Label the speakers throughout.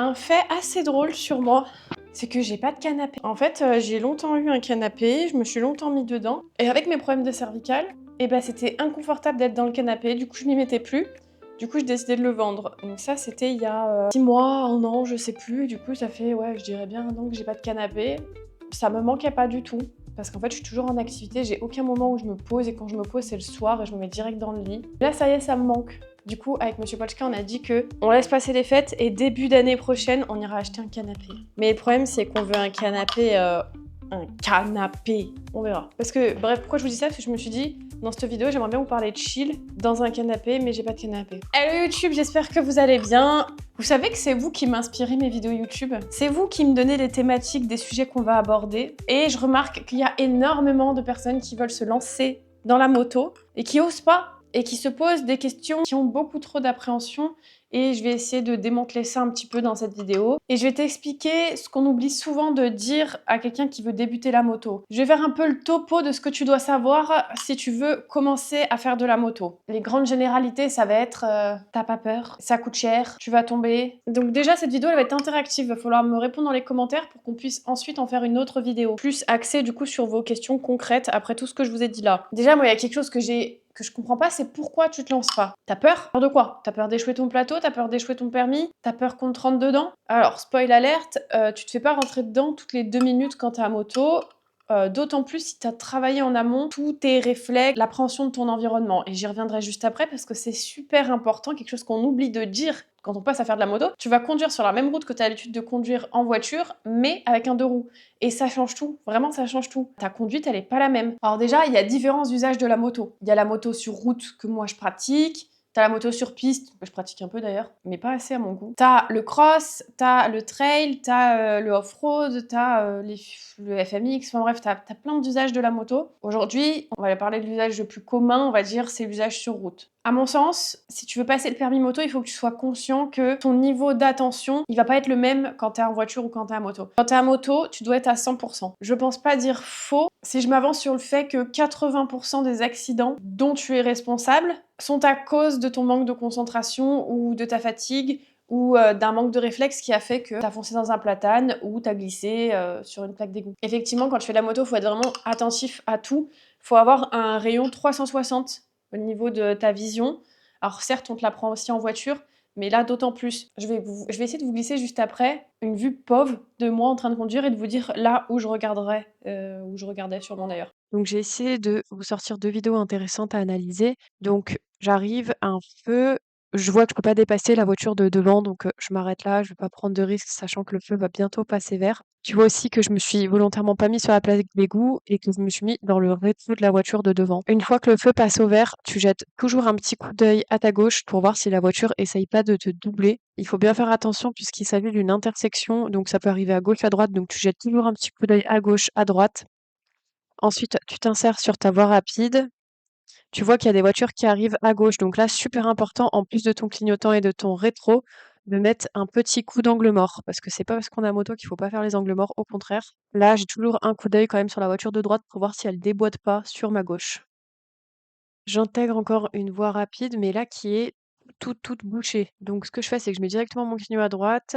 Speaker 1: Un fait assez drôle sur moi, c'est que j'ai pas de canapé. En fait, j'ai longtemps eu un canapé, je me suis longtemps mis dedans. Et avec mes problèmes de cervicale, c'était inconfortable d'être dans le canapé, du coup je m'y mettais plus. Du coup, j'ai décidé de le vendre. Donc ça, c'était il y a 6 mois, 1 an, je sais plus. Du coup, ça fait, ouais, je dirais bien 1 an que j'ai pas de canapé. Ça me manquait pas du tout. Parce qu'en fait, je suis toujours en activité, j'ai aucun moment où je me pose, et quand je me pose, c'est le soir et je me mets direct dans le lit. Là, ça y est, ça me manque. Du coup, avec Monsieur Polchka, on a dit que on laisse passer les fêtes et début d'année prochaine, on ira acheter un canapé. Mais le problème, c'est qu'on veut un canapé... On verra. Parce que, bref, pourquoi je vous dis ça? Parce que je me suis dit, dans cette vidéo, j'aimerais bien vous parler de chill dans un canapé, mais j'ai pas de canapé. Hello YouTube, j'espère que vous allez bien. Vous savez que c'est vous qui m'inspirez mes vidéos YouTube. C'est vous qui me donnez les thématiques des sujets qu'on va aborder. Et je remarque qu'il y a énormément de personnes qui veulent se lancer dans la moto et qui osent pas et qui se posent des questions qui ont beaucoup trop d'appréhension. Et je vais essayer de démanteler ça un petit peu dans cette vidéo. Et je vais t'expliquer ce qu'on oublie souvent de dire à quelqu'un qui veut débuter la moto. Je vais faire un peu le topo de ce que tu dois savoir si tu veux commencer à faire de la moto. Les grandes généralités, ça va être t'as pas peur, ça coûte cher, tu vas tomber. Donc déjà, cette vidéo, elle va être interactive. Il va falloir me répondre dans les commentaires pour qu'on puisse ensuite en faire une autre vidéo. Plus axée du coup sur vos questions concrètes après tout ce que je vous ai dit là. Déjà, moi, il y a quelque chose que je comprends pas, c'est pourquoi tu te lances pas. T'as peur? Peur de quoi? T'as peur d'échouer ton plateau? T'as peur d'échouer ton permis? T'as peur qu'on te rentre dedans? Alors, spoil alerte, tu te fais pas rentrer dedans toutes les 2 minutes quand t'es à moto. D'autant plus si tu as travaillé en amont tous tes réflexes, l'appréhension de ton environnement. Et j'y reviendrai juste après parce que c'est super important, quelque chose qu'on oublie de dire quand on passe à faire de la moto. Tu vas conduire sur la même route que tu as l'habitude de conduire en voiture, mais avec un 2 roues. Et ça change tout, vraiment ça change tout. Ta conduite, elle est pas la même. Alors déjà, il y a différents usages de la moto. Il y a la moto sur route que moi je pratique. T'as la moto sur piste, que je pratique un peu d'ailleurs, mais pas assez à mon goût. T'as le cross, t'as le trail, t'as le off-road, t'as le FMX, enfin bref, t'as plein d'usages de la moto. Aujourd'hui, on va parler de l'usage le plus commun, on va dire, c'est l'usage sur route. À mon sens, si tu veux passer le permis moto, il faut que tu sois conscient que ton niveau d'attention, il va pas être le même quand t'es en voiture ou quand t'es à moto. Quand t'es à moto, tu dois être à 100%. Je pense pas dire faux si je m'avance sur le fait que 80% des accidents dont tu es responsable sont à cause de ton manque de concentration ou de ta fatigue ou d'un manque de réflexe qui a fait que t'as foncé dans un platane ou t'as glissé sur une plaque d'égout. Effectivement, quand tu fais de la moto, il faut être vraiment attentif à tout. Il faut avoir un rayon 360 au niveau de ta vision. Alors certes, on te l'apprend aussi en voiture, mais là d'autant plus. Je vais essayer de vous glisser juste après une vue pauvre de moi en train de conduire et de vous dire là où je regarderais, où je regardais sûrement d'ailleurs. Donc j'ai essayé de vous sortir 2 vidéos intéressantes à analyser. Donc j'arrive à un feu, je vois que je peux pas dépasser la voiture de devant, donc je m'arrête là, je vais pas prendre de risques sachant que le feu va bientôt passer vert. Tu vois aussi que je me suis volontairement pas mis sur la plaque d'égout et que je me suis mis dans le rétro de la voiture de devant. Une fois que le feu passe au vert, tu jettes toujours un petit coup d'œil à ta gauche pour voir si la voiture essaye pas de te doubler. Il faut bien faire attention puisqu'il s'agit d'une intersection, donc ça peut arriver à gauche, à droite, donc tu jettes toujours un petit coup d'œil à gauche, à droite. Ensuite, tu t'insères sur ta voie rapide. Tu vois qu'il y a des voitures qui arrivent à gauche. Donc là, super important, en plus de ton clignotant et de ton rétro, de mettre un petit coup d'angle mort. Parce que c'est pas parce qu'on est à moto qu'il faut pas faire les angles morts, au contraire. Là, j'ai toujours un coup d'œil quand même sur la voiture de droite pour voir si elle déboîte pas sur ma gauche. J'intègre encore une voie rapide, mais là qui est toute bouchée. Donc ce que je fais, c'est que je mets directement mon clignot à droite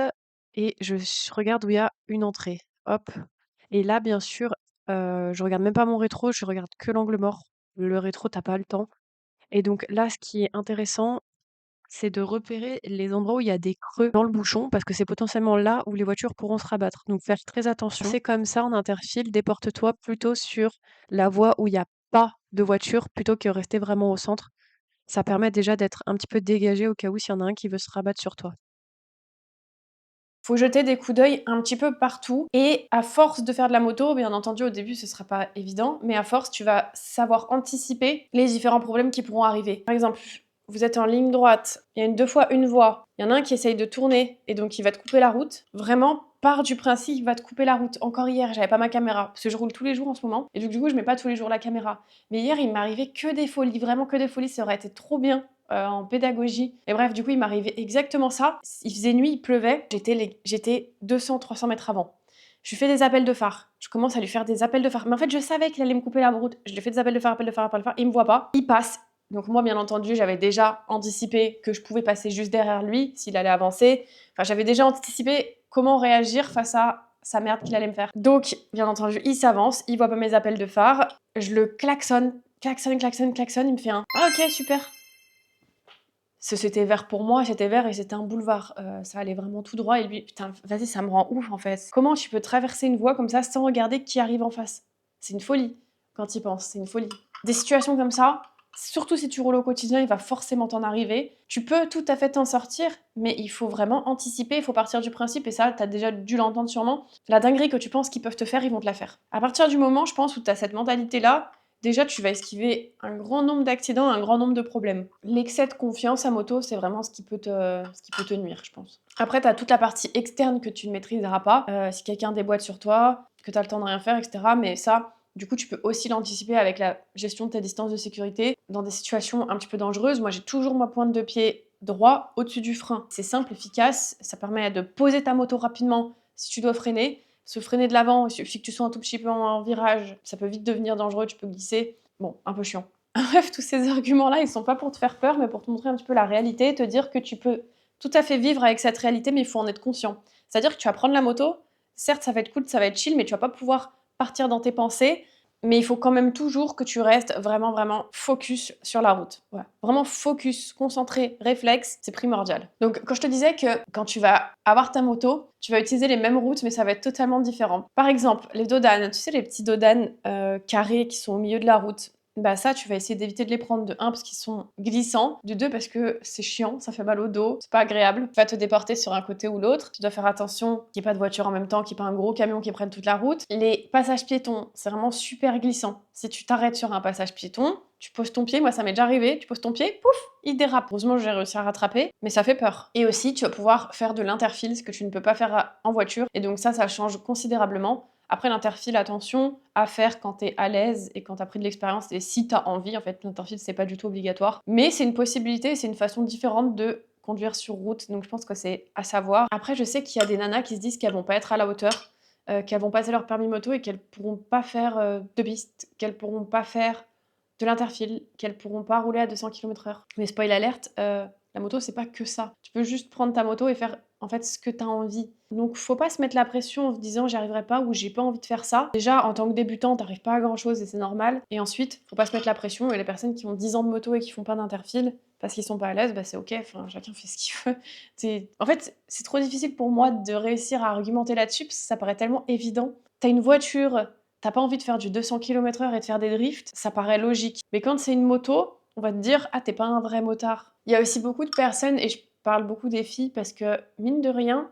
Speaker 1: et je regarde où il y a une entrée. Hop. Et là, bien sûr, je regarde même pas mon rétro, je regarde que l'angle mort. Le rétro, tu pas le temps. Et donc là, ce qui est intéressant, c'est de repérer les endroits où il y a des creux dans le bouchon, parce que c'est potentiellement là où les voitures pourront se rabattre. Donc faire très attention. C'est comme ça en interfile, déporte-toi plutôt sur la voie où il y a pas de voiture, plutôt que rester vraiment au centre. Ça permet déjà d'être un petit peu dégagé au cas où s'il y en a un qui veut se rabattre sur toi. Faut jeter des coups d'œil un petit peu partout et à force de faire de la moto, bien entendu au début ce sera pas évident, mais à force tu vas savoir anticiper les différents problèmes qui pourront arriver. Par exemple, vous êtes en ligne droite, il y a 2 fois une voie, il y en a un qui essaye de tourner et donc il va te couper la route. Vraiment, pars du principe qu'il va te couper la route. Encore hier, j'avais pas ma caméra parce que je roule tous les jours en ce moment et donc du coup je mets pas tous les jours la caméra. Mais hier il m'arrivait que des folies, vraiment que des folies, ça aurait été trop bien en pédagogie. Et bref, du coup, il m'arrivait exactement ça. Il faisait nuit, il pleuvait. J'étais 200-300 mètres avant. Je lui fais des appels de phare. Je commence à lui faire des appels de phare. Mais en fait, je savais qu'il allait me couper la route. Je lui fais des appels de phare, appels de phare, appels de phare. Il me voit pas. Il passe Donc moi, bien entendu, j'avais déjà anticipé que je pouvais passer juste derrière lui s'il allait avancer. Enfin, j'avais déjà anticipé comment réagir face à sa merde qu'il allait me faire. Donc, bien entendu, il s'avance, il voit pas mes appels de phare, je le klaxonne, klaxonne, il me fait un « Ah ok, super !» C'était vert pour moi, c'était vert et c'était un boulevard. Ça allait vraiment tout droit et lui, putain, vas-y, ça me rend ouf en fait. Comment tu peux traverser une voie comme ça sans regarder qui arrive en face? C'est une folie quand il pense, c'est une folie. Des situations comme ça, surtout si tu roules au quotidien, il va forcément t'en arriver. Tu peux tout à fait t'en sortir, mais il faut vraiment anticiper, il faut partir du principe, et ça, t'as déjà dû l'entendre sûrement, la dinguerie que tu penses qu'ils peuvent te faire, ils vont te la faire. À partir du moment, je pense, où t'as cette mentalité-là, déjà, tu vas esquiver un grand nombre d'accidents, un grand nombre de problèmes. L'excès de confiance à moto, c'est vraiment ce qui peut te nuire, je pense. Après, tu as toute la partie externe que tu ne maîtriseras pas. Si quelqu'un déboîte sur toi, que tu as le temps de rien faire, etc. Mais ça, du coup, tu peux aussi l'anticiper avec la gestion de ta distance de sécurité. Dans des situations un petit peu dangereuses, moi, j'ai toujours ma pointe de pied droit au-dessus du frein. C'est simple, efficace. Ça permet de poser ta moto rapidement si tu dois freiner. Se freiner de l'avant, il suffit que tu sois un tout petit peu en virage, ça peut vite devenir dangereux, tu peux glisser. Bon, un peu chiant. Bref, tous ces arguments-là, ils sont pas pour te faire peur, mais pour te montrer un petit peu la réalité, te dire que tu peux tout à fait vivre avec cette réalité, mais il faut en être conscient. C'est-à-dire que tu vas prendre la moto, certes, ça va être cool, ça va être chill, mais tu vas pas pouvoir partir dans tes pensées, mais il faut quand même toujours que tu restes vraiment focus sur la route. Ouais. Vraiment focus, concentré, réflexe, c'est primordial. Donc quand je te disais que quand tu vas avoir ta moto, tu vas utiliser les mêmes routes, mais ça va être totalement différent. Par exemple, les dodanes, tu sais les petits dodanes carrés qui sont au milieu de la route, bah ça, tu vas essayer d'éviter de les prendre de 1 parce qu'ils sont glissants, de 2 parce que c'est chiant, ça fait mal au dos, c'est pas agréable. Tu vas te déporter sur un côté ou l'autre. Tu dois faire attention qu'il n'y ait pas de voiture en même temps, qu'il n'y ait pas un gros camion qui prenne toute la route. Les passages piétons, c'est vraiment super glissant. Si tu t'arrêtes sur un passage piéton, tu poses ton pied, moi ça m'est déjà arrivé, tu poses ton pied, pouf, il dérape. Heureusement, j'ai réussi à rattraper, mais ça fait peur. Et aussi, tu vas pouvoir faire de l'interfile, ce que tu ne peux pas faire en voiture. Et donc ça change considérablement. Après, l'interfile, attention à faire quand t'es à l'aise et quand t'as pris de l'expérience et si t'as envie. En fait, l'interfile, c'est pas du tout obligatoire. Mais c'est une possibilité, c'est une façon différente de conduire sur route. Donc je pense que c'est à savoir. Après, je sais qu'il y a des nanas qui se disent qu'elles vont pas être à la hauteur, qu'elles vont passer leur permis moto et qu'elles pourront pas faire de piste, qu'elles pourront pas faire de l'interfile, qu'elles pourront pas rouler à 200 km/h. Mais spoil alerte, la moto, c'est pas que ça. Tu peux juste prendre ta moto et faire en fait ce que tu as envie. Donc faut pas se mettre la pression en se disant j'y arriverai pas ou j'ai pas envie de faire ça. Déjà en tant que débutant, t'arrives pas à grand chose et c'est normal. Et ensuite, faut pas se mettre la pression et les personnes qui ont 10 ans de moto et qui font pas d'interfile parce qu'ils sont pas à l'aise, bah c'est ok, enfin chacun fait ce qu'il veut. En fait, c'est trop difficile pour moi de réussir à argumenter là-dessus parce que ça paraît tellement évident. T'as une voiture, t'as pas envie de faire du 200 km/h et de faire des drifts, ça paraît logique. Mais quand c'est une moto, on va te dire ah t'es pas un vrai motard. Il y a aussi beaucoup de personnes, et je parle beaucoup des filles parce que mine de rien,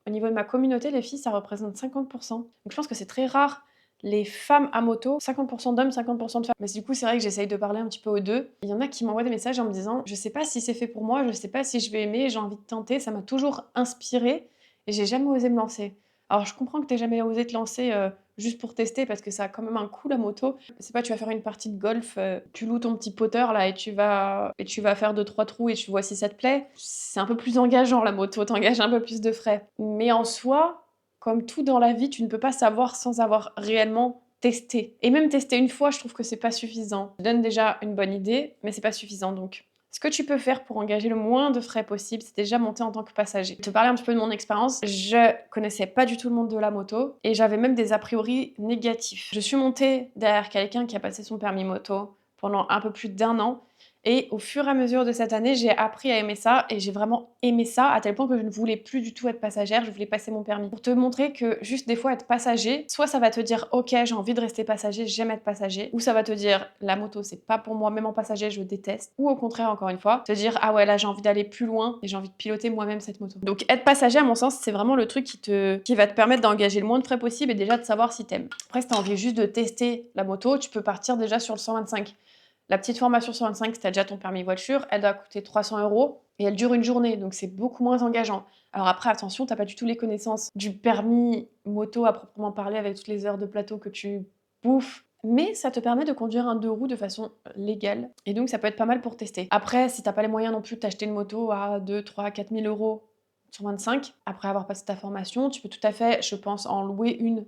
Speaker 1: au niveau de ma communauté, les filles ça représente 50%. Donc je pense que c'est très rare les femmes à moto, 50% d'hommes, 50% de femmes. Mais du coup c'est vrai que j'essaye de parler un petit peu aux deux. Il y en a qui m'envoient des messages en me disant je sais pas si c'est fait pour moi, je sais pas si je vais aimer, j'ai envie de tenter, ça m'a toujours inspirée et j'ai jamais osé me lancer. Alors je comprends que t'aies jamais osé te lancer juste pour tester parce que ça a quand même un coût la moto. C'est pas tu vas faire une partie de golf, tu loues ton petit poteur là et tu vas faire 2-3 trous et tu vois si ça te plaît. C'est un peu plus engageant la moto, t'engages un peu plus de frais. Mais en soi, comme tout dans la vie, tu ne peux pas savoir sans avoir réellement testé. Et même tester une fois, je trouve que c'est pas suffisant. Ça donne déjà une bonne idée, mais c'est pas suffisant donc. Ce que tu peux faire pour engager le moins de frais possible, c'est déjà monter en tant que passager. Je vais te parler un petit peu de mon expérience. Je connaissais pas du tout le monde de la moto et j'avais même des a priori négatifs. Je suis montée derrière quelqu'un qui a passé son permis moto pendant un peu plus d'1 an. Et au fur et à mesure de cette année, j'ai appris à aimer ça et j'ai vraiment aimé ça à tel point que je ne voulais plus du tout être passagère, je voulais passer mon permis. Pour te montrer que juste des fois être passager, soit ça va te dire ok j'ai envie de rester passager, j'aime être passager, ou ça va te dire la moto c'est pas pour moi, même en passager je déteste, ou au contraire encore une fois, te dire ah ouais là j'ai envie d'aller plus loin et j'ai envie de piloter moi-même cette moto. Donc être passager à mon sens c'est vraiment le truc qui va te permettre d'engager le moins de frais possible et déjà de savoir si t'aimes. Après si t'as envie juste de tester la moto, tu peux partir déjà sur le 125. La petite formation 125, si tu as déjà ton permis voiture, elle doit coûter 300 € et elle dure une journée, donc c'est beaucoup moins engageant. Alors après, attention, tu n'as pas du tout les connaissances du permis moto à proprement parler avec toutes les heures de plateau que tu bouffes, mais ça te permet de conduire un 2 roues de façon légale et donc ça peut être pas mal pour tester. Après, si t'as pas les moyens non plus de t'acheter une moto à 2, 3, 4 000 € 125, après avoir passé ta formation, tu peux tout à fait, je pense, en louer une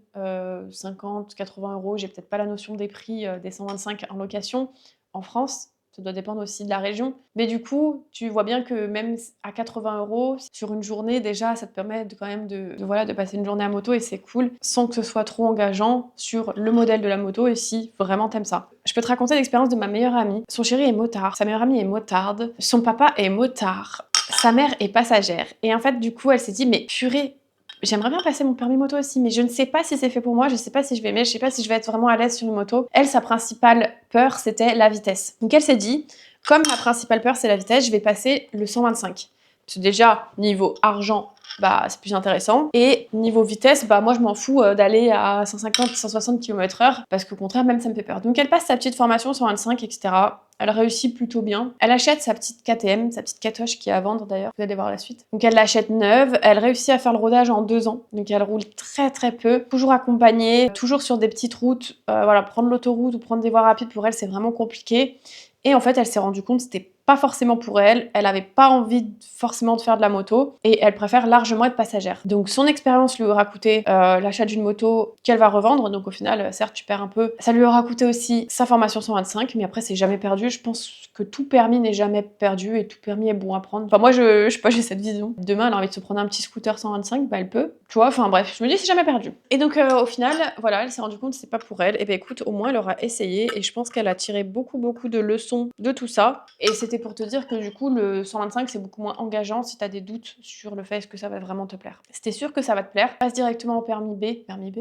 Speaker 1: 50, 80 €. J'ai peut-être pas la notion des prix des 125 en location en France, Ça doit dépendre aussi de la région. Mais du coup, tu vois bien que même à 80 € sur une journée, déjà, ça te permet quand même voilà, de passer une journée à moto et c'est cool, sans que ce soit trop engageant sur le modèle de la moto et si vraiment t'aimes ça. Je peux te raconter l'expérience de ma meilleure amie. Son chéri est motard, sa meilleure amie est motarde, son papa est motard, sa mère est passagère. Et en fait, du coup, elle s'est dit, mais purée, j'aimerais bien passer mon permis moto aussi, mais je ne sais pas si c'est fait pour moi, je sais pas si je vais aimer, je sais pas si je vais être vraiment à l'aise sur une moto. Elle, sa principale peur, c'était la vitesse. Donc elle s'est dit, comme ma principale peur, c'est la vitesse, je vais passer le 125. Parce que déjà, niveau argent, bah, c'est plus intéressant. Et niveau vitesse, bah, moi, je m'en fous d'aller à 150, 160 km/h, parce qu'au contraire, même, ça me fait peur. Donc elle passe sa petite formation 125, etc. Elle réussit plutôt bien. Elle achète sa petite KTM, sa petite Katoche qui est à vendre d'ailleurs. Vous allez voir la suite. Donc elle l'achète neuve. Elle réussit à faire le rodage en 2 ans. Donc elle roule très très peu. Toujours accompagnée, toujours sur des petites routes. Voilà, prendre l'autoroute ou prendre des voies rapides pour elle, c'est vraiment compliqué. Et en fait, elle s'est rendue compte que c'était pas forcément pour elle. Elle avait pas envie forcément de faire de la moto et elle préfère largement être passagère. Donc son expérience lui aura coûté l'achat d'une moto qu'elle va revendre. Donc au final, certes, tu perds un peu. Ça lui aura coûté aussi sa formation 125, mais après, c'est jamais perdu. Je pense que tout permis n'est jamais perdu et tout permis est bon à prendre. Enfin, moi, je sais pas, j'ai cette vision. Demain, elle a envie de se prendre un petit scooter 125, bah elle peut. Tu vois, enfin bref, je me dis, c'est jamais perdu. Et donc au final, voilà, elle s'est rendue compte que c'est pas pour elle. Et ben écoute, au moins, elle aura essayé et je pense qu'elle a tiré beaucoup de leçons de tout ça. Et c'était pour te dire que du coup, le 125, c'est beaucoup moins engageant si t'as des doutes sur le fait est-ce que ça va vraiment te plaire. C'était sûr que ça va te plaire. Passe directement au permis B. Permis B?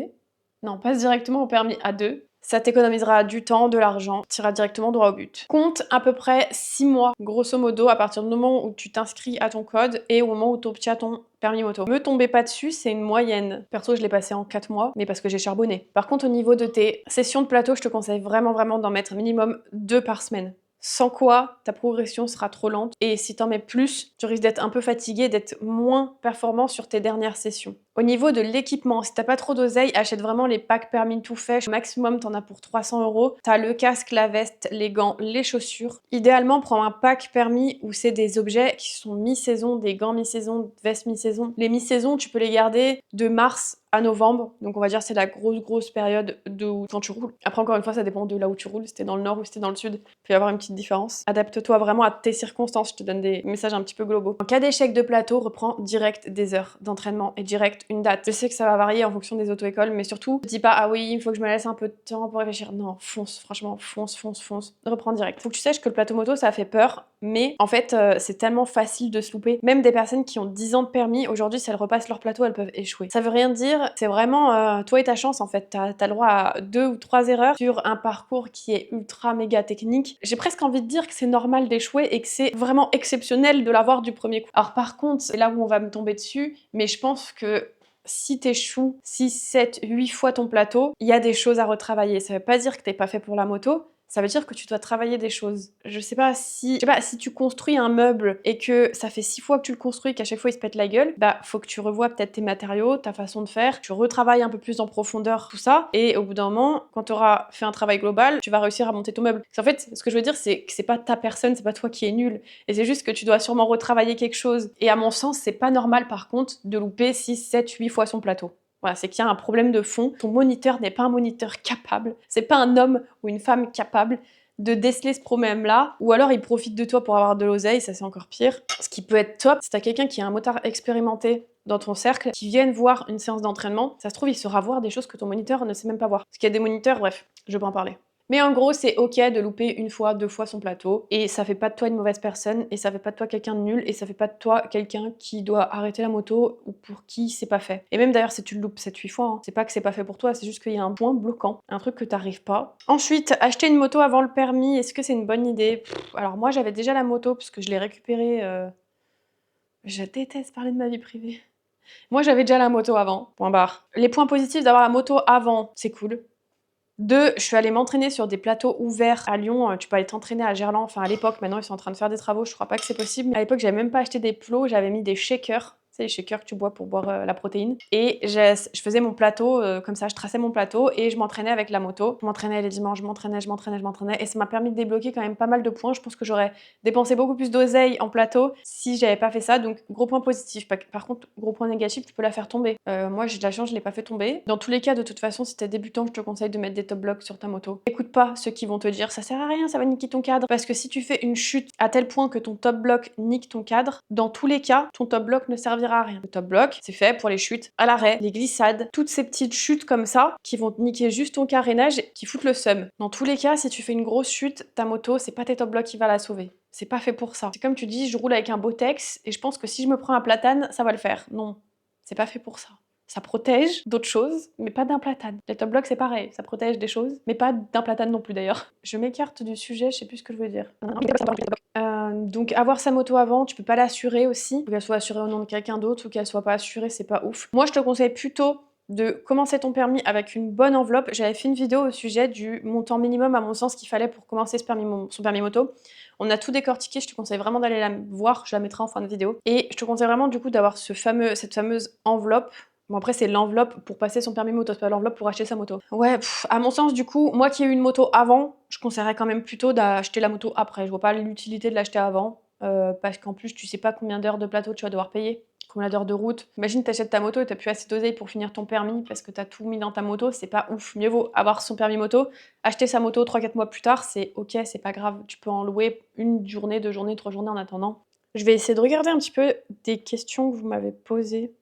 Speaker 1: Non, passe directement au permis A2. Ça t'économisera du temps, de l'argent, tu iras directement droit au but. Compte à peu près 6 mois, grosso modo, à partir du moment où tu t'inscris à ton code et au moment où tu obtiens ton permis moto. Me tombez pas dessus, c'est une moyenne. Perso, je l'ai passé en 4 mois, mais parce que j'ai charbonné. Par contre, au niveau de tes sessions de plateau, je te conseille vraiment d'en mettre minimum 2 par semaine. Sans quoi, ta progression sera trop lente. Et si t'en mets plus, tu risques d'être un peu fatigué, d'être moins performant sur tes dernières sessions. Au niveau de l'équipement, si t'as pas trop d'oseille, achète vraiment les packs permis tout fait. Au maximum, t'en as pour 300 €. T'as le casque, la veste, les gants, les chaussures. Idéalement, prends un pack permis où c'est des objets qui sont mi-saison, des gants mi-saison, vestes mi-saison. Les mi-saison, tu peux les garder de mars à novembre. Donc on va dire c'est la grosse période de quand tu roules. Après encore une fois ça dépend de là où tu roules, si t'es dans le nord ou si t'es dans le sud, il peut y avoir une petite différence. Adapte-toi vraiment à tes circonstances, je te donne des messages un petit peu globaux. En cas d'échec de plateau, reprends direct des heures d'entraînement et direct une date. Je sais que ça va varier en fonction des auto-écoles, mais surtout, dis pas ah oui, il faut que je me laisse un peu de temps pour réfléchir. Non, fonce, franchement, fonce. Reprends direct. Faut que tu saches que le plateau moto ça fait peur, mais en fait c'est tellement facile de se louper. Même des personnes qui ont 10 ans de permis, aujourd'hui si elles repassent leur plateau, elles peuvent échouer. Ça veut rien dire. C'est vraiment toi et ta chance en fait. T'as le droit à 2 ou 3 erreurs sur un parcours qui est ultra méga technique. J'ai presque envie de dire que c'est normal d'échouer et que c'est vraiment exceptionnel de l'avoir du premier coup. Alors par contre, c'est là où on va me tomber dessus, mais je pense que si t'échoues 6, 7, 8 fois ton plateau, il y a des choses à retravailler. Ça veut pas dire que t'es pas fait pour la moto, ça veut dire que tu dois travailler des choses. Je sais pas si tu construis un meuble et que ça fait 6 fois que tu le construis, qu'à chaque fois il se pète la gueule, bah faut que tu revoies peut-être tes matériaux, ta façon de faire, tu retravailles un peu plus en profondeur tout ça, et au bout d'un moment, quand tu auras fait un travail global, tu vas réussir à monter ton meuble. En fait, ce que je veux dire, c'est que c'est pas ta personne, c'est pas toi qui es nul, et c'est juste que tu dois sûrement retravailler quelque chose. Et à mon sens, c'est pas normal par contre de louper 6, 7, 8 fois son plateau. Voilà, c'est qu'il y a un problème de fond. Ton moniteur n'est pas un moniteur capable. C'est pas un homme ou une femme capable de déceler ce problème-là. Ou alors il profite de toi pour avoir de l'oseille, ça c'est encore pire. Ce qui peut être top, si t'as quelqu'un qui est un motard expérimenté dans ton cercle, qui vienne voir une séance d'entraînement, ça se trouve il saura voir des choses que ton moniteur ne sait même pas voir. Parce qu'il y a des moniteurs, bref, je peux en parler. Mais en gros, c'est ok de louper 1 fois, 2 fois son plateau, et ça fait pas de toi une mauvaise personne, et ça fait pas de toi quelqu'un de nul, et ça fait pas de toi quelqu'un qui doit arrêter la moto, ou pour qui c'est pas fait. Et même d'ailleurs, si tu le loupes 7-8 fois, hein, c'est pas que c'est pas fait pour toi, c'est juste qu'il y a un point bloquant, un truc que t'arrives pas. Ensuite, acheter une moto avant le permis, est-ce que c'est une bonne idée? Alors moi, j'avais déjà la moto, parce que je l'ai récupérée... Je déteste parler de ma vie privée. Moi, j'avais déjà la moto avant, point barre. Les points positifs d'avoir la moto avant, c'est cool. 2, je suis allée m'entraîner sur des plateaux ouverts à Lyon. Tu peux aller t'entraîner à Gerland. Enfin, à l'époque, maintenant, ils sont en train de faire des travaux. Je crois pas que c'est possible. À l'époque, j'avais même pas acheté des plots. J'avais mis des shakers. c'est les shakers que tu bois pour boire la protéine. Et je faisais mon plateau, comme ça, je traçais mon plateau et je m'entraînais avec la moto. Je m'entraînais les dimanches, je m'entraînais. Et ça m'a permis de débloquer quand même pas mal de points. Je pense que j'aurais dépensé beaucoup plus d'oseille en plateau si j'avais pas fait ça. Donc, gros point positif. Par contre, gros point négatif, tu peux la faire tomber. Moi, j'ai de la chance, je l'ai pas fait tomber. Dans tous les cas, de toute façon, si t'es débutant, je te conseille de mettre des top blocks sur ta moto. Écoute pas ceux qui vont te dire ça sert à rien, ça va niquer ton cadre. Parce que si tu fais une chute à tel point que ton top block nique ton cadre, dans tous les cas, ton top block ne servira à rien. Le top block, c'est fait pour les chutes à l'arrêt, les glissades, toutes ces petites chutes comme ça qui vont te niquer juste ton carénage, qui foutent le seum. Dans tous les cas, si tu fais une grosse chute, ta moto, c'est pas tes top blocks qui va la sauver. C'est pas fait pour ça. C'est comme tu dis, je roule avec un Botex et je pense que si je me prends un platane, ça va le faire. Non, c'est pas fait pour ça. Ça protège d'autres choses, mais pas d'un platane. Les top blocks, c'est pareil, ça protège des choses, mais pas d'un platane non plus d'ailleurs. Je m'écarte du sujet, je sais plus ce que je veux dire. Donc avoir sa moto avant, tu peux pas l'assurer aussi. Faut qu'elle soit assurée au nom de quelqu'un d'autre ou qu'elle soit pas assurée, c'est pas ouf. Moi, je te conseille plutôt de commencer ton permis avec une bonne enveloppe. J'avais fait une vidéo au sujet du montant minimum, à mon sens, qu'il fallait pour commencer son permis moto. On a tout décortiqué, je te conseille vraiment d'aller la voir, je la mettrai en fin de vidéo. Et je te conseille vraiment du coup d'avoir cette fameuse enveloppe. Bon après c'est l'enveloppe pour passer son permis moto, c'est pas l'enveloppe pour acheter sa moto. Ouais, à mon sens du coup, moi qui ai eu une moto avant, je conseillerais quand même plutôt d'acheter la moto après. Je vois pas l'utilité de l'acheter avant, parce qu'en plus tu sais pas combien d'heures de plateau tu vas devoir payer, combien d'heures de route. Imagine t'achètes ta moto et t'as plus assez d'oseille pour finir ton permis parce que t'as tout mis dans ta moto, c'est pas ouf. Mieux vaut avoir son permis moto, acheter sa moto 3-4 mois plus tard, c'est ok, c'est pas grave. Tu peux en louer une journée, 2 journées, 3 journées en attendant. Je vais essayer de regarder un petit peu des questions que vous m'avez posées.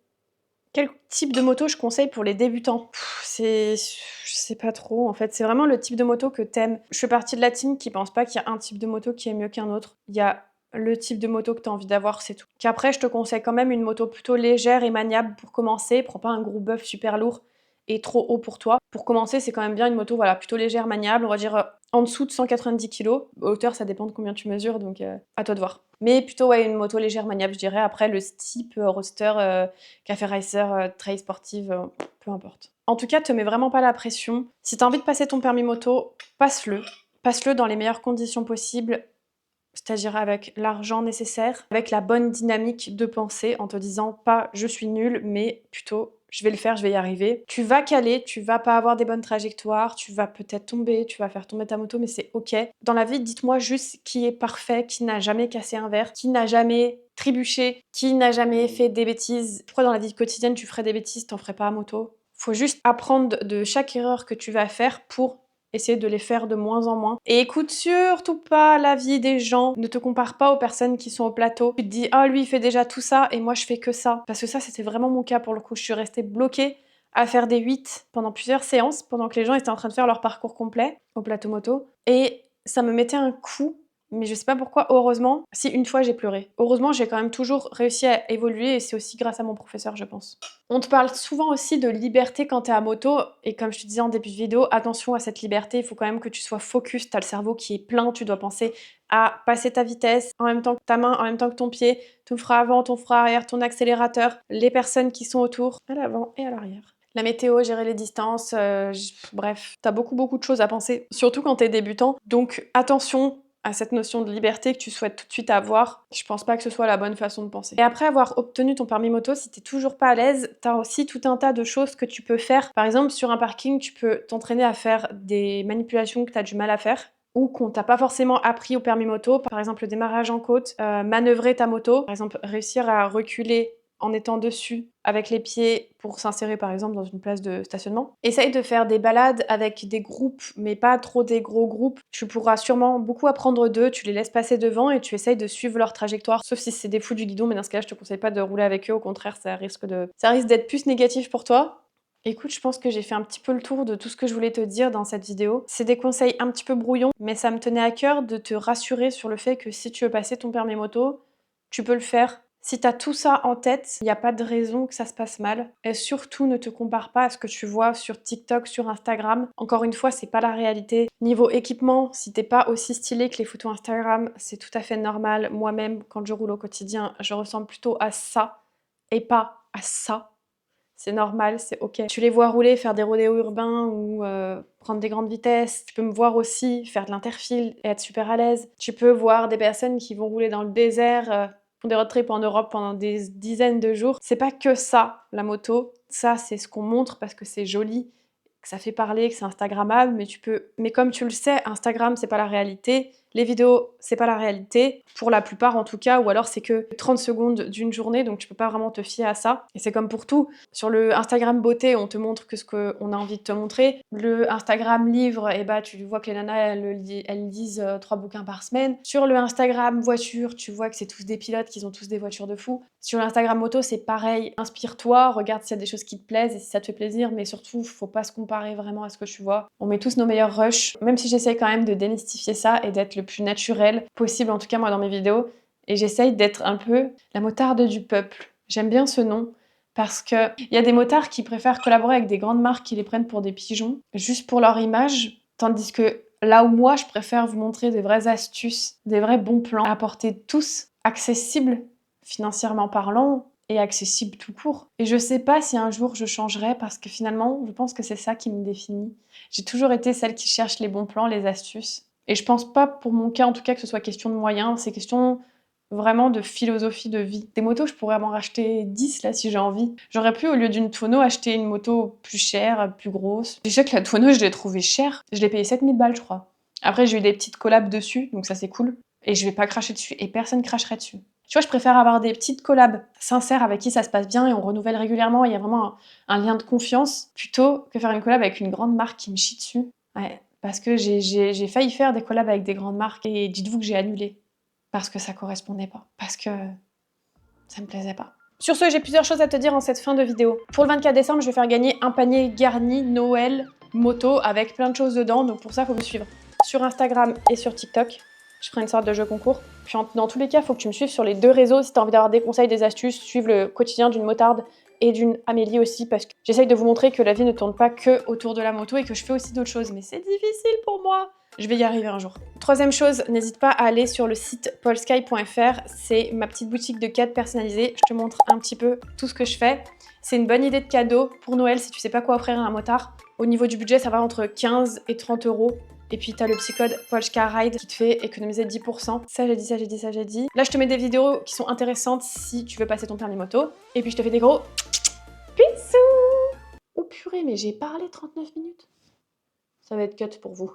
Speaker 1: Quel type de moto je conseille pour les débutants? Je sais pas trop en fait, c'est vraiment le type de moto que t'aimes. Je fais partie de la team qui pense pas qu'il y a un type de moto qui est mieux qu'un autre. Il y a le type de moto que t'as envie d'avoir, c'est tout. Qu'après, je te conseille quand même une moto plutôt légère et maniable pour commencer. Prends pas un gros bœuf super lourd et trop haut pour toi. Pour commencer, c'est quand même bien une moto voilà, plutôt légère, maniable, on va dire en dessous de 190 kg. Hauteur, ça dépend de combien tu mesures, donc à toi de voir. Mais plutôt ouais, une moto légère, maniable, je dirais. Après, le type roadster, café racer, trail sportive, peu importe. En tout cas, te mets vraiment pas la pression. Si t'as envie de passer ton permis moto, passe-le. Passe-le dans les meilleures conditions possibles, c'est-à-dire avec l'argent nécessaire, avec la bonne dynamique de pensée, en te disant pas je suis nulle, mais plutôt je vais le faire, je vais y arriver. Tu vas caler, tu vas pas avoir des bonnes trajectoires, tu vas peut-être tomber, tu vas faire tomber ta moto, mais c'est ok. Dans la vie, dites-moi juste qui est parfait, qui n'a jamais cassé un verre, qui n'a jamais trébuché, qui n'a jamais fait des bêtises. Pourquoi dans la vie quotidienne tu ferais des bêtises, t'en ferais pas à moto? Faut juste apprendre de chaque erreur que tu vas faire pour essayer de les faire de moins en moins. Et écoute surtout pas l'avis des gens. Ne te compare pas aux personnes qui sont au plateau. Tu te dis, oh lui il fait déjà tout ça et moi je fais que ça. Parce que ça c'était vraiment mon cas pour le coup. Je suis restée bloquée à faire des 8 pendant plusieurs séances, pendant que les gens étaient en train de faire leur parcours complet au plateau moto. Et ça me mettait un coup. Mais je sais pas pourquoi, heureusement, si une fois j'ai pleuré. Heureusement, j'ai quand même toujours réussi à évoluer et c'est aussi grâce à mon professeur, je pense. On te parle souvent aussi de liberté quand t'es à moto et comme je te disais en début de vidéo, attention à cette liberté, il faut quand même que tu sois focus, t'as le cerveau qui est plein, tu dois penser à passer ta vitesse en même temps que ta main, en même temps que ton pied, ton frein avant, ton frein arrière, ton accélérateur, les personnes qui sont autour, à l'avant et à l'arrière. La météo, gérer les distances, bref, t'as beaucoup de choses à penser, surtout quand t'es débutant. Donc attention à cette notion de liberté que tu souhaites tout de suite avoir. Je pense pas que ce soit la bonne façon de penser. Et après avoir obtenu ton permis moto, si t'es toujours pas à l'aise, t'as aussi tout un tas de choses que tu peux faire. Par exemple, sur un parking, tu peux t'entraîner à faire des manipulations que t'as du mal à faire ou qu'on t'a pas forcément appris au permis moto. Par exemple, le démarrage en côte, manœuvrer ta moto, par exemple, réussir à reculer en étant dessus avec les pieds pour s'insérer par exemple dans une place de stationnement. Essaye de faire des balades avec des groupes, mais pas trop des gros groupes. Tu pourras sûrement beaucoup apprendre d'eux, tu les laisses passer devant et tu essayes de suivre leur trajectoire, sauf si c'est des fous du guidon, mais dans ce cas-là, je te conseille pas de rouler avec eux, au contraire, ça risque d'être plus négatif pour toi. Écoute, je pense que j'ai fait un petit peu le tour de tout ce que je voulais te dire dans cette vidéo. C'est des conseils un petit peu brouillons, mais ça me tenait à cœur de te rassurer sur le fait que si tu veux passer ton permis moto, tu peux le faire. Si t'as tout ça en tête, il n'y a pas de raison que ça se passe mal. Et surtout, ne te compare pas à ce que tu vois sur TikTok, sur Instagram. Encore une fois, c'est pas la réalité. Niveau équipement, si t'es pas aussi stylé que les photos Instagram, c'est tout à fait normal. Moi-même, quand je roule au quotidien, je ressemble plutôt à ça et pas à ça. C'est normal, c'est ok. Tu les vois rouler, faire des rodéos urbains ou prendre des grandes vitesses. Tu peux me voir aussi faire de l'interfile et être super à l'aise. Tu peux voir des personnes qui vont rouler dans le désert. des road trips en Europe pendant des dizaines de jours. C'est pas que ça, la moto. Ça, c'est ce qu'on montre parce que c'est joli, que ça fait parler, que c'est instagrammable, mais comme tu le sais, Instagram, c'est pas la réalité. Les vidéos, c'est pas la réalité, pour la plupart en tout cas, ou alors c'est que 30 secondes d'une journée, donc tu peux pas vraiment te fier à ça. Et c'est comme pour tout. Sur le Instagram beauté, on te montre que ce qu'on a envie de te montrer. Le Instagram livre, et bah tu vois que les nanas, elles lisent 3 bouquins par semaine. Sur le Instagram voiture, tu vois que c'est tous des pilotes, qu'ils ont tous des voitures de fou. Sur l'Instagram moto, c'est pareil. Inspire-toi, regarde s'il y a des choses qui te plaisent et si ça te fait plaisir, mais surtout, faut pas se comparer vraiment à ce que tu vois. On met tous nos meilleurs rushs, même si j'essaye quand même de démystifier ça et d'être le plus naturel possible, en tout cas moi dans mes vidéos. Et j'essaye d'être un peu la motarde du peuple. J'aime bien ce nom parce qu'il y a des motards qui préfèrent collaborer avec des grandes marques qui les prennent pour des pigeons, juste pour leur image, tandis que là où moi, je préfère vous montrer des vraies astuces, des vrais bons plans à porter tous, accessibles, financièrement parlant, et accessibles tout court. Et je sais pas si un jour je changerai parce que finalement, je pense que c'est ça qui me définit. J'ai toujours été celle qui cherche les bons plans, les astuces. Et je pense pas, pour mon cas en tout cas, que ce soit question de moyens, c'est question vraiment de philosophie de vie. Des motos, je pourrais m'en racheter 10 là si j'ai envie. J'aurais pu, au lieu d'une Tuono, acheter une moto plus chère, plus grosse. Je sais que la Tuono, je l'ai trouvée chère. Je l'ai payée 7000 balles, je crois. Après, j'ai eu des petites collabs dessus, donc ça c'est cool. Et je vais pas cracher dessus, et personne cracherait dessus. Tu vois, je préfère avoir des petites collabs sincères avec qui ça se passe bien et on renouvelle régulièrement, il y a vraiment un lien de confiance, plutôt que faire une collab avec une grande marque qui me chie dessus. Ouais, parce que j'ai failli faire des collabs avec des grandes marques et dites-vous que j'ai annulé. Parce que ça correspondait pas. Parce que ça me plaisait pas. Sur ce, j'ai plusieurs choses à te dire en cette fin de vidéo. Pour le 24 décembre, je vais faire gagner un panier garni Noël moto avec plein de choses dedans. Donc pour ça, il faut me suivre sur Instagram et sur TikTok. Je ferai une sorte de jeu concours. Puis dans tous les cas, il faut que tu me suives sur les deux réseaux si tu as envie d'avoir des conseils, des astuces, suivre le quotidien d'une motarde et d'une Amélie aussi, parce que j'essaye de vous montrer que la vie ne tourne pas que autour de la moto et que je fais aussi d'autres choses, mais c'est difficile pour moi. Je vais y arriver un jour. Troisième chose, n'hésite pas à aller sur le site polsky.fr, c'est ma petite boutique de cadres personnalisés. Je te montre un petit peu tout ce que je fais. C'est une bonne idée de cadeau pour Noël si tu sais pas quoi offrir à un motard. Au niveau du budget, ça va entre 15 et 30 €. Et puis t'as le petit code PolskaRide qui te fait économiser 10%. Ça j'ai dit, ça j'ai dit, ça j'ai dit. Là je te mets des vidéos qui sont intéressantes si tu veux passer ton permis moto. Et puis je te fais des gros bisous. Oh purée, mais j'ai parlé 39 minutes. Ça va être cut pour vous.